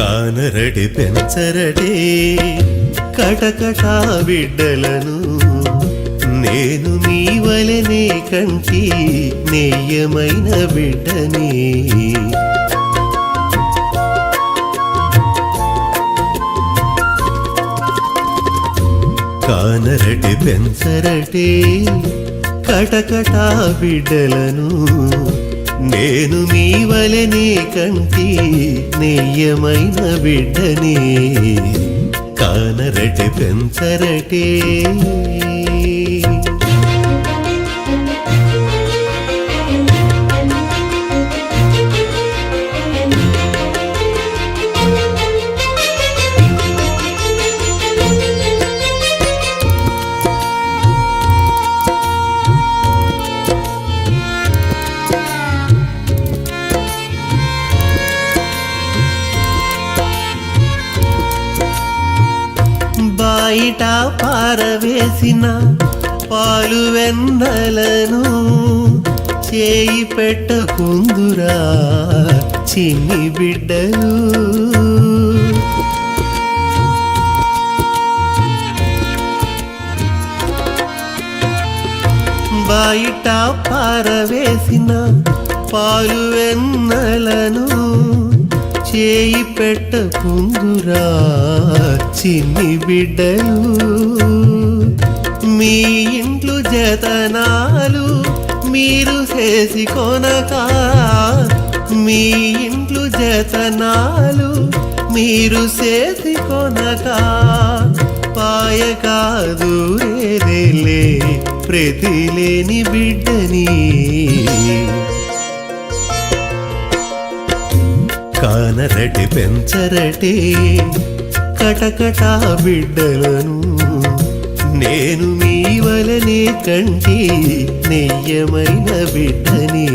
కానరటి పెంచరటే కటకటా బిడ్డలను నేను నీ వలెనే కంటి నెయ్యమైన బిడ్డని కానరటి పెంచరటే కటకటా బిడ్డలను నేను నీ వలెనే కంటి నెయ్యమైన బిడ్డని కానరటి పెంచరటే బయట పారవేసిన పాలు వెన్నలను చేయి పెట్టకుందురా చిన్ని బిడ్డలు బయట పారవేసిన పాలు వెన్నలను చేయి పెట్టకుందురా చిన్ని బిడ్డలు మీ ఇంట్లో జతనాలు మీరు చేసి కొనక మీ ఇంట్లో జతనాలు మీరు చేసి కొనక పాయ కాదు రేలే ప్రతి లేని బిడ్డని కానరటి పెంచరటే కటకటా బిడ్డలను నేను మీ వలనే కంటి నెయ్యమైన బిడ్డని